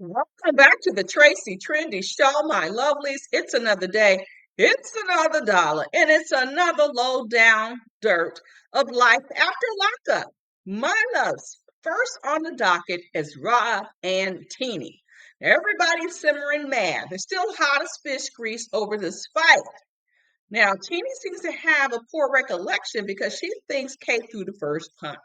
Welcome back to the Tracie Trendy Show, my lovelies. It's another day, it's another dollar, and it's another low down dirt of life after lockup. My loves, first on the docket is Rob and Tennie. Everybody's simmering mad. They're still hot as fish grease over this fight. Now, Teeny seems to have a poor recollection because she thinks Kate threw the first punch.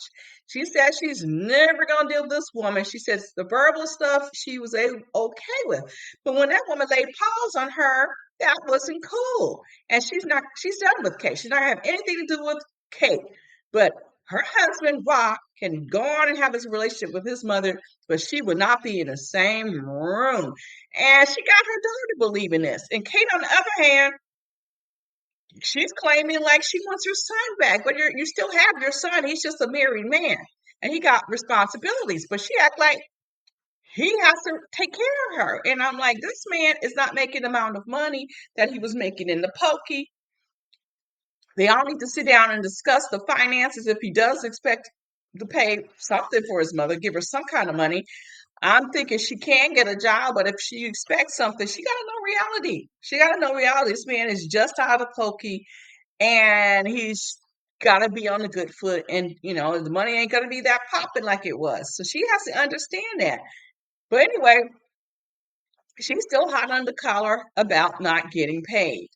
She says she's never going to deal with this woman. She says the verbal stuff she was okay with. But when that woman laid paws on her, that wasn't cool. And she's done with Kate. She's not going to have anything to do with Kate. But her husband, Rock, can go on and have his relationship with his mother, but she would not be in the same room. And she got her daughter to believe in this. And Kate, on the other hand, she's claiming like she wants her son back, but you still have your son. He's just a married man, and he got responsibilities. But she act like he has to take care of her, and I'm like, this man is not making the amount of money that he was making in the pokey. They all need to sit down and discuss the finances. If he does expect to pay something for his mother, give her some kind of money. I'm thinking she can get a job, but if she expects something, she got to know reality. She got to know reality. This man is just out of pokey and he's got to be on the good foot, and the money ain't going to be that popping like it was, so she has to understand that. But anyway, she's still hot on the collar about not getting paid,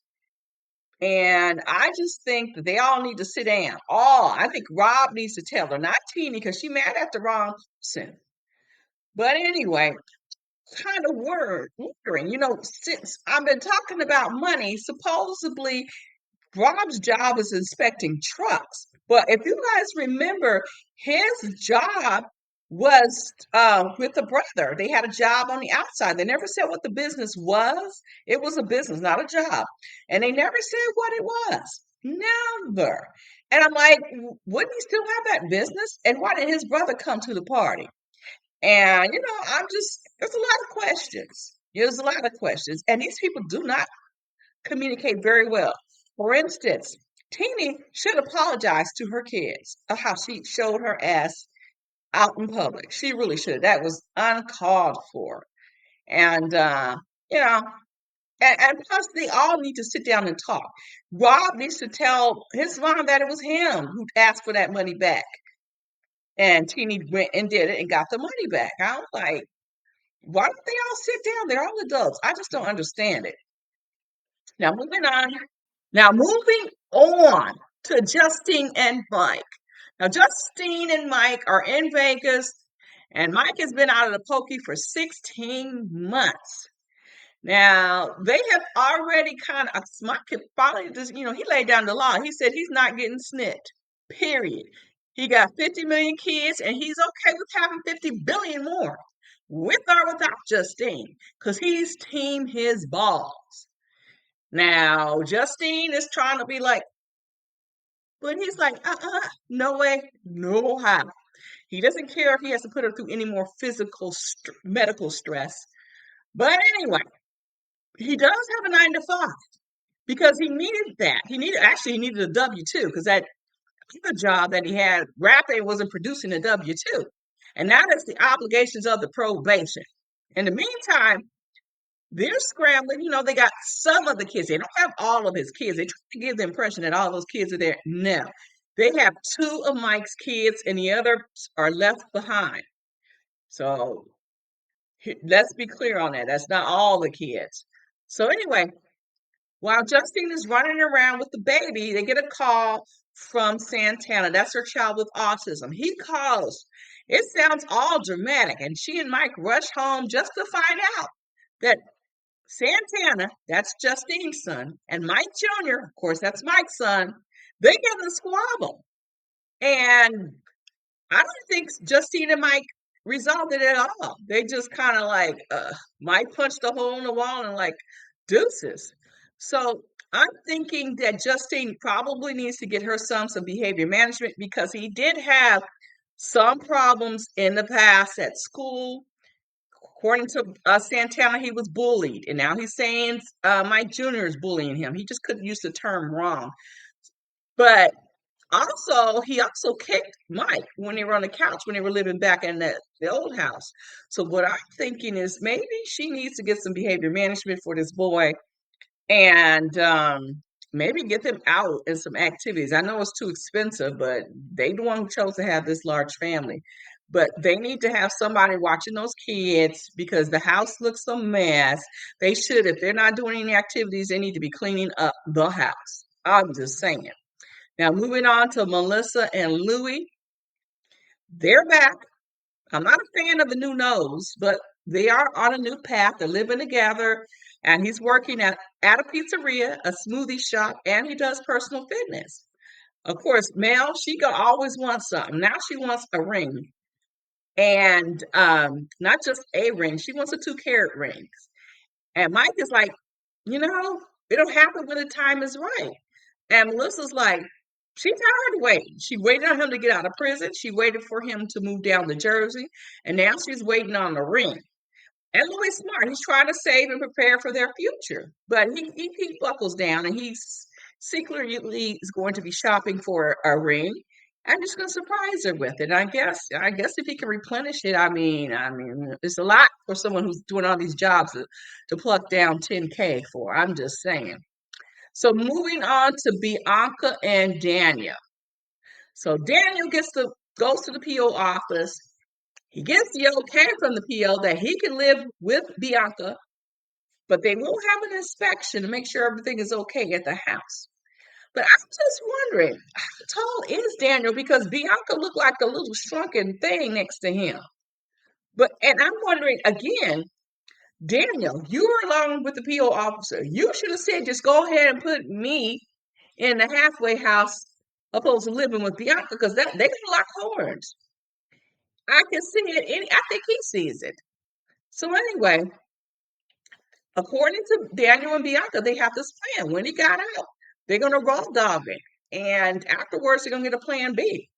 and I just think that they all need to sit down. I think Rob needs to tell her, not Teeny, because she mad at the wrong person. But anyway, kind of wondering, since I've been talking about money, supposedly Rob's job is inspecting trucks. But if you guys remember, his job was with a brother. They had a job on the outside. They never said what the business was. It was a business, not a job. And they never said what it was. Never. And I'm like, wouldn't he still have that business? And why did his brother come to the party? And, there's a lot of questions. There's a lot of questions. And these people do not communicate very well. For instance, Teeny should apologize to her kids of how she showed her ass out in public. She really should. That was uncalled for. And, you know, and plus, they all need to sit down and talk. Rob needs to tell his mom that it was him who asked for that money back. And Teeny went and did it and got the money back. I'm like, why don't they all sit down? They're all adults. I just don't understand it. Now, moving on. Now, moving on to Justine and Mike. Now, Justine and Mike are in Vegas, and Mike has been out of the pokey for 16 months. Now, they have already Mike finally just, he laid down the law. He said he's not getting snitched, period. He got 50 million kids, and he's okay with having 50 billion more, with or without Justine, because he's team his balls. Now, Justine is trying to be like, but he's like, no way, no how. He doesn't care if he has to put her through any more medical stress. But anyway, he does have a 9 to 5 because he needed that. He needed a W-2 because that other job that he had, rapping, wasn't producing a W-2. And now that's the obligations of the probation. In the meantime, they're scrambling. They got some of the kids. They don't have all of his kids. They try to give the impression that all those kids are there. No. They have 2 of Mike's kids and the others are left behind. So let's be clear on that. That's not all the kids. So anyway, while Justine is running around with the baby, they get a call from Santana. That's her child with autism. He calls. It sounds all dramatic. And she and Mike rush home just to find out that Santana, that's Justine's son, and Mike Jr., of course, that's Mike's son, they get in a squabble. And I don't think Justine and Mike resolved it at all. They just kind of like, Mike punched a hole in the wall and like, deuces. So I'm thinking that Justine probably needs to get her son some behavior management because he did have some problems in the past at school. According to Santana, he was bullied, and now he's saying Mike Jr. is bullying him. He just couldn't use the term wrong. But Also, he also kicked Mike when they were on the couch when they were living back in the old house. So what I'm thinking is maybe she needs to get some behavior management for this boy and maybe get them out in some activities. I know it's too expensive, but they the one who chose to have this large family. But they need to have somebody watching those kids because the house looks a mess. They should, if they're not doing any activities, they need to be cleaning up the house. I'm just saying. Now, moving on to Melissa and Louie, they're back. I'm not a fan of the new nose, but they are on a new path. They're living together, and he's working at a pizzeria, a smoothie shop, and he does personal fitness. Of course, Mel, always wants something. Now she wants a ring, and not just a ring. She wants a 2 carat ring. And Mike is like, you know, it'll happen when the time is right. And Melissa's like, she tired of waiting. She waited on him to get out of prison. She waited for him to move down to Jersey. And now she's waiting on the ring. And Louis smart. He's trying to save and prepare for their future. But he buckles down and he's secretly is going to be shopping for a ring. I'm just gonna surprise her with it. I guess if he can replenish it, I mean, it's a lot for someone who's doing all these jobs to pluck down 10K for. I'm just saying. So moving on to Bianca and Daniel. So Daniel goes to the PO office. He gets the okay from the PO that he can live with Bianca, but they will have an inspection to make sure everything is okay at the house. But I'm just wondering, how tall is Daniel? Because Bianca looked like a little shrunken thing next to him. And I'm wondering again, Daniel, you were along with the PO officer. You should have said, just go ahead and put me in the halfway house opposed to living with Bianca because that they got lock horns. I can see it. I think he sees it. So anyway, according to Daniel and Bianca, they have this plan. When he got out, they're gonna raw dog it, and afterwards they're gonna get a plan B.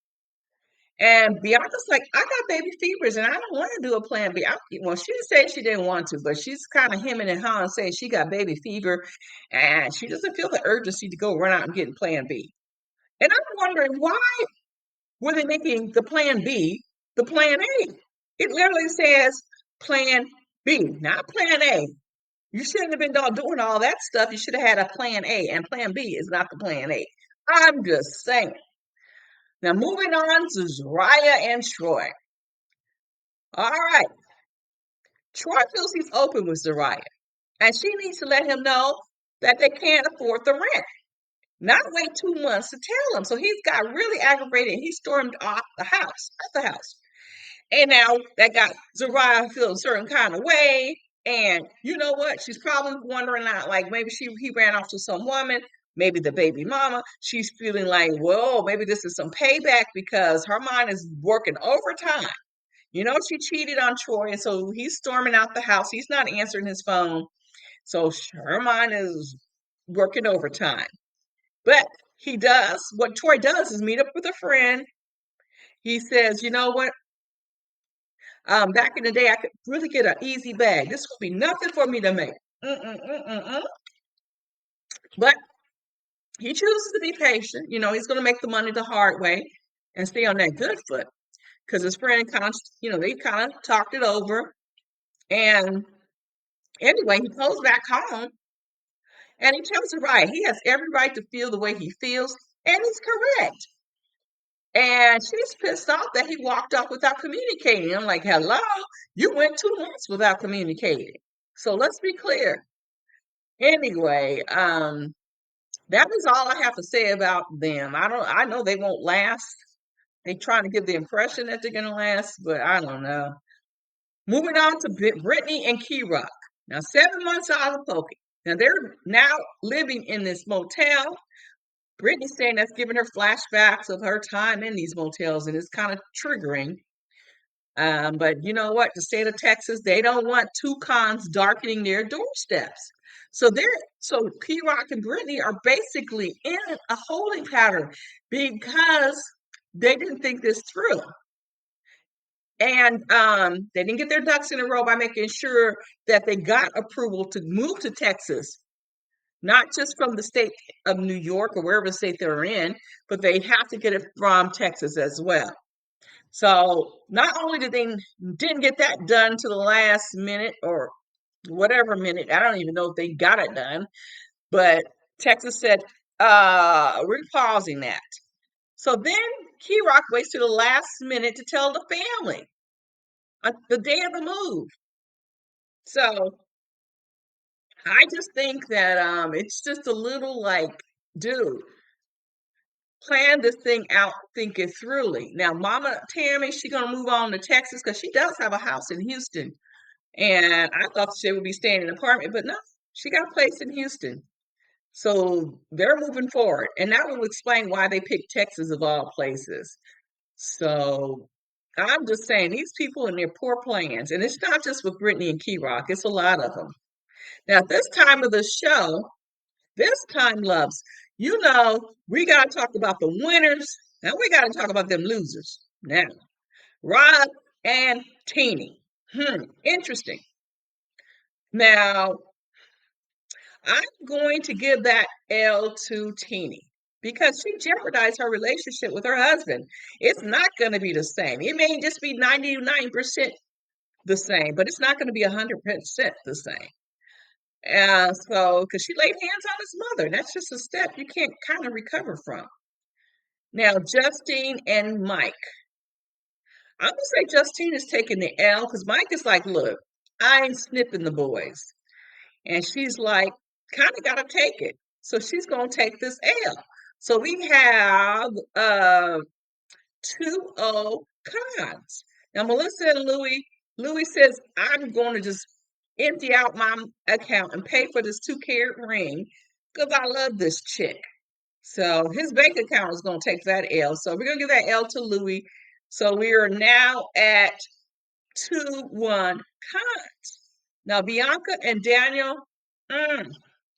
And Bianca's like, I got baby fevers, and I don't want to do a plan B. Well, she said she didn't want to, but she's kind of hemming and hawing, saying she got baby fever, and she doesn't feel the urgency to go run out and get plan B. And I'm wondering why were they making the plan B the plan A? It literally says plan B, not plan A. You shouldn't have been doing all that stuff. You should have had a plan A, and plan B is not the plan A. I'm just saying. Now, moving on to Zarah and Troy. All right. Troy feels he's open with Zarah, and she needs to let him know that they can't afford the rent. Not wait 2 months to tell him. So he's got really aggravated. He stormed off the house. And now that got Zarah feel a certain kind of way. And you know what? She's probably wondering out like maybe he ran off to some woman, maybe the baby mama. She's feeling like, whoa, maybe this is some payback because her mind is working overtime. You know, she cheated on Troy, and so he's storming out the house. He's not answering his phone. So her mind is working overtime. But he does what Troy does is meet up with a friend. He says, you know what? Back in the day, I could really get an easy bag. This would be nothing for me to make. Mm-mm-mm-mm-mm. But he chooses to be patient. You know, he's going to make the money the hard way and stay on that good foot because his friend kind of, they kind of talked it over. And anyway, he goes back home and he tells her, right, he has every right to feel the way he feels, and he's correct. And she's pissed off that he walked off without communicating. I'm like, hello, you went 2 months without communicating. So let's be clear. Anyway, that is all I have to say about them. I know they won't last. They're trying to give the impression that they're gonna last, but I don't know. Moving on to Britney and Kerok. Now, 7 months out of poker. Now they're now living in this motel. Britney's saying that's giving her flashbacks of her time in these motels, and it's kind of triggering. But you know what? The state of Texas, they don't want two cons darkening their doorsteps. So P Rock and Britney are basically in a holding pattern because they didn't think this through. And they didn't get their ducks in a row by making sure that they got approval to move to Texas not just from the state of New York or wherever state they're in, but they have to get it from Texas as well. So not only did they didn't get that done to the last minute or whatever minute, I don't even know if they got it done, but Texas said, we're pausing that. So then Kerok waits to the last minute to tell the family the day of the move. So I just think that it's just a little like, dude, plan this thing out, think it throughly. Now, Mama Tammy, she gonna move on to Texas because she does have a house in Houston. And I thought she would be staying in an apartment, but no, she got a place in Houston. So they're moving forward. And that will explain why they picked Texas of all places. So I'm just saying, these people and their poor plans, and it's not just with Britney and Kerok, it's a lot of them. Now, at this time of the show, this time, loves, we got to talk about the winners and we got to talk about them losers. Now, Rob and Tennie. Interesting. Now, I'm going to give that L to Tennie because she jeopardized her relationship with her husband. It's not going to be the same. It may just be 99% the same, but it's not going to be 100% the same. So, because she laid hands on his mother, that's just a step you can't kind of recover from. Now, Justine and Mike. I'm gonna say Justine is taking the L because Mike is like, look, I ain't snipping the boys. And she's like, kind of got to take it. So she's going to take this L. So we have 2-0 cons. Now, Melissa and Louie says, I'm going to just empty out my account and pay for this 2-carat ring because I love this chick. So his bank account is going to take that L. So we're going to give that L to Louie. So we are now at 2-1 cons. Now, Bianca and Daniel,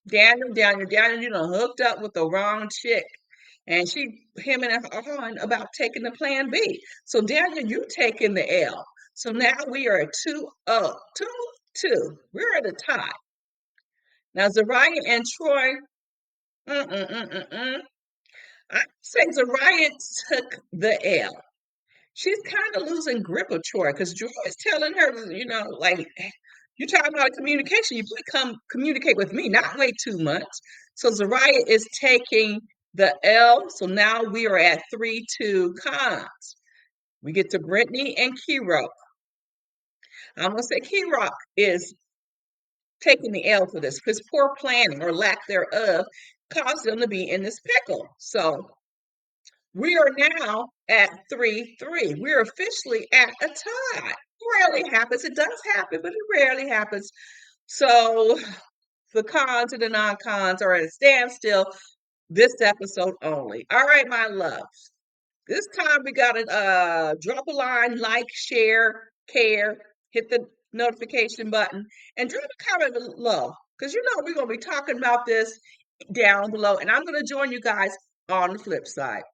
Daniel, you know, hooked up with the wrong chick. And him and her on about taking the plan B. So, Daniel, you taking the L. So now we are at 2-0, 2-2. We're at a tie. Now, Zarah and Troy, I say Zarah took the L. She's kind of losing grip of Troy because Troy is telling her, like, you're talking about communication. You come communicate with me, not way too much. So Zarah is taking the L. So now we are at 3-2 cons. We get to Britney and Kerok. I'm going to say Kerok is taking the L for this because poor planning or lack thereof caused them to be in this pickle. So we are now at 3-3. We're officially at a tie. Rarely happens. It does happen, but it rarely happens. So the cons and the non-cons are at a standstill this episode only. All right, my loves. This time we got to drop a line, like, share, care, hit the notification button, and drop a comment below. Because we're going to be talking about this down below. And I'm going to join you guys on the flip side.